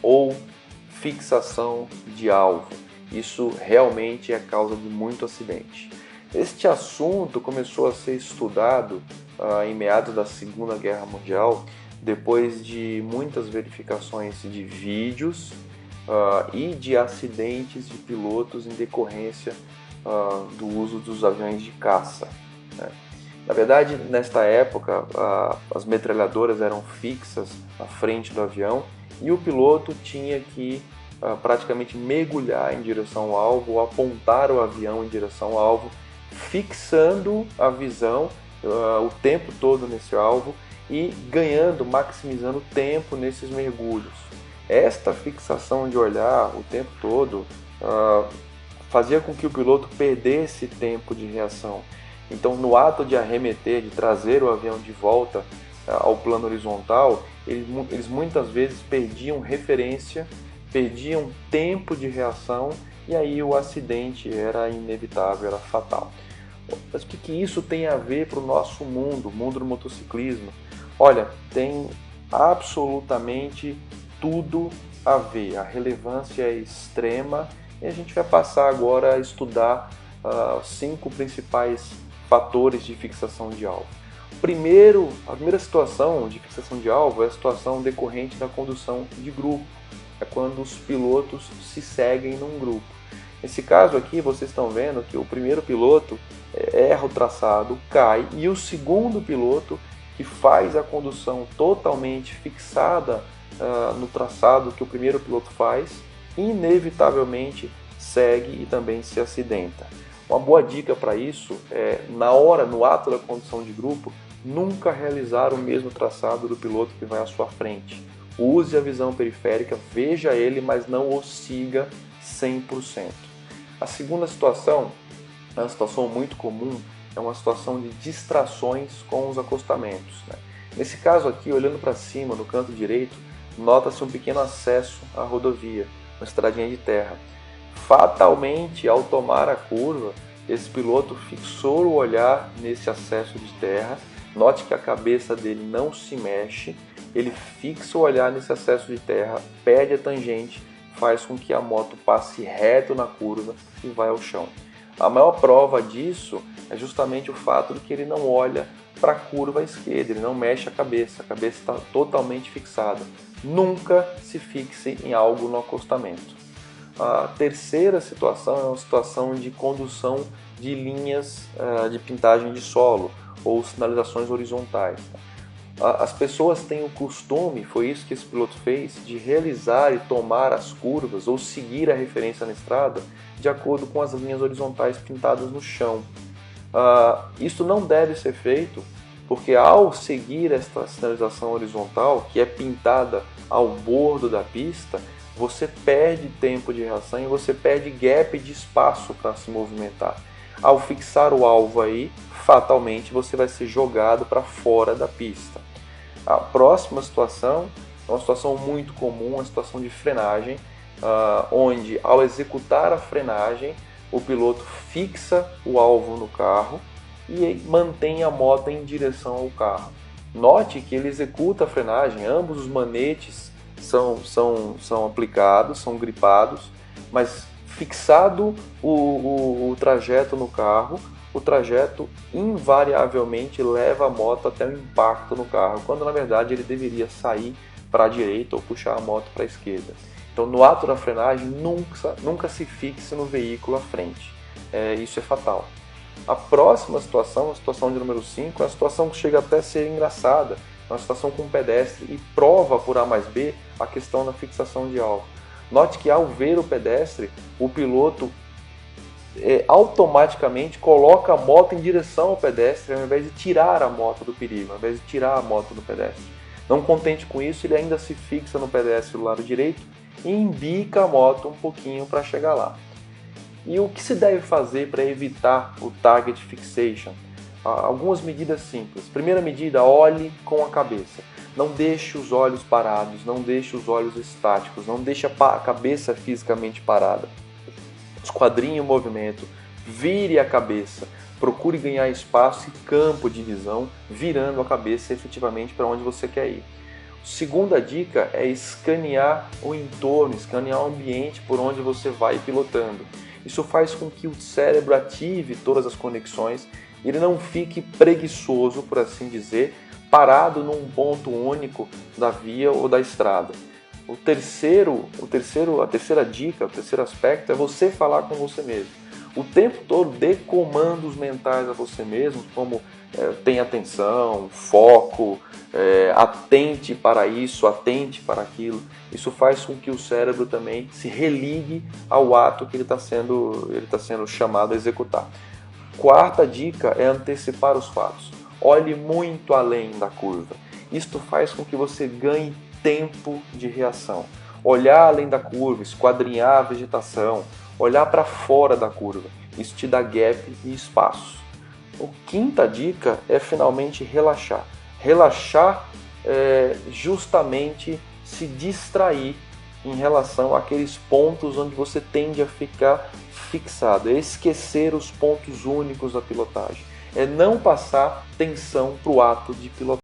ou fixação de alvo. Isso realmente é causa de muito acidente. Este assunto começou a ser estudado em meados da Segunda Guerra Mundial, depois de muitas verificações de vídeos e de acidentes de pilotos em decorrência do uso dos aviões de caça, né? Na verdade, nesta época, as metralhadoras eram fixas na frente do avião e o piloto tinha que praticamente mergulhar em direção ao alvo, ou apontar o avião em direção ao alvo, fixando a visão o tempo todo nesse alvo e ganhando, maximizando tempo nesses mergulhos. Esta fixação de olhar o tempo todo fazia com que o piloto perdesse tempo de reação. Então, no ato de arremeter, de trazer o avião de volta ao plano horizontal, eles muitas vezes perdiam referência, perdiam tempo de reação e aí o acidente era inevitável, era fatal. Mas o que isso tem a ver para o nosso mundo, o mundo do motociclismo? Olha, tem absolutamente tudo a ver, a relevância é extrema e a gente vai passar agora a estudar 5 principais fatores de fixação de alvo. A primeira situação de fixação de alvo é a situação decorrente da condução de grupo, é quando os pilotos se seguem num grupo. Nesse caso aqui, vocês estão vendo que o primeiro piloto erra o traçado, cai, e o segundo piloto, que faz a condução totalmente fixada no traçado que o primeiro piloto faz, inevitavelmente segue e também se acidenta. Uma boa dica para isso é, no ato da condução de grupo, nunca realizar o mesmo traçado do piloto que vai à sua frente. Use a visão periférica, veja ele, mas não o siga 100%. A segunda situação, é uma situação muito comum, é uma situação de distrações com os acostamentos, né? Nesse caso aqui, olhando para cima, no canto direito, nota-se um pequeno acesso à rodovia, uma estradinha de terra. Fatalmente, ao tomar a curva, esse piloto fixou o olhar nesse acesso de terra. Note que a cabeça dele não se mexe, ele fixa o olhar nesse acesso de terra, perde a tangente, faz com que a moto passe reto na curva e vai ao chão. A maior prova disso é justamente o fato de que ele não olha para a curva à esquerda, ele não mexe a cabeça está totalmente fixada. Nunca se fixe em algo no acostamento. A terceira situação é uma situação de condução de linhas de pintagem de solo ou sinalizações horizontais. As pessoas têm o costume, foi isso que esse piloto fez, de realizar e tomar as curvas ou seguir a referência na estrada de acordo com as linhas horizontais pintadas no chão. Isso não deve ser feito porque ao seguir esta sinalização horizontal, que é pintada ao bordo da pista, você perde tempo de reação e você perde gap de espaço para se movimentar. Ao fixar o alvo aí, fatalmente você vai ser jogado para fora da pista. A próxima situação é uma situação muito comum, uma situação de frenagem, onde ao executar a frenagem, o piloto fixa o alvo no carro e mantém a moto em direção ao carro. Note que ele executa a frenagem, ambos os manetes são aplicados, são gripados, mas fixado o trajeto no carro, o trajeto invariavelmente leva a moto até o impacto no carro, quando na verdade ele deveria sair para a direita ou puxar a moto para a esquerda. Então no ato da frenagem nunca se fixe no veículo à frente, isso é fatal. A próxima situação, a situação de número 5, é uma situação que chega até a ser engraçada, é uma situação com um pedestre e prova por A mais B a questão da fixação de alvo. Note que ao ver o pedestre, o piloto automaticamente coloca a moto em direção ao pedestre ao invés de tirar a moto do perigo, ao invés de tirar a moto do pedestre. Não contente com isso, ele ainda se fixa no pedestre do lado direito e embica a moto um pouquinho para chegar lá. E o que se deve fazer para evitar o target fixation? Algumas medidas simples. Primeira medida, olhe com a cabeça. Não deixe os olhos parados, não deixe os olhos estáticos, não deixe a cabeça fisicamente parada. Esquadrinhe o movimento, vire a cabeça, procure ganhar espaço e campo de visão, virando a cabeça efetivamente para onde você quer ir. Segunda dica é escanear o entorno, escanear o ambiente por onde você vai pilotando. Isso faz com que o cérebro ative todas as conexões e ele não fique preguiçoso, por assim dizer, parado num ponto único da via ou da estrada. A terceira dica, o terceiro aspecto é você falar com você mesmo. O tempo todo dê comandos mentais a você mesmo, como tenha atenção, foco, atente para isso, atente para aquilo. Isso faz com que o cérebro também se religue ao ato que ele está sendo chamado a executar. Quarta dica é antecipar os fatos. Olhe muito além da curva. Isto faz com que você ganhe tempo de reação. Olhar além da curva, esquadrinhar a vegetação, olhar para fora da curva. Isso te dá gap e espaço. A quinta dica é finalmente relaxar. Relaxar é justamente se distrair em relação àqueles pontos onde você tende a ficar fixado, é esquecer os pontos únicos da pilotagem, é não passar tensão para o ato de pilotar.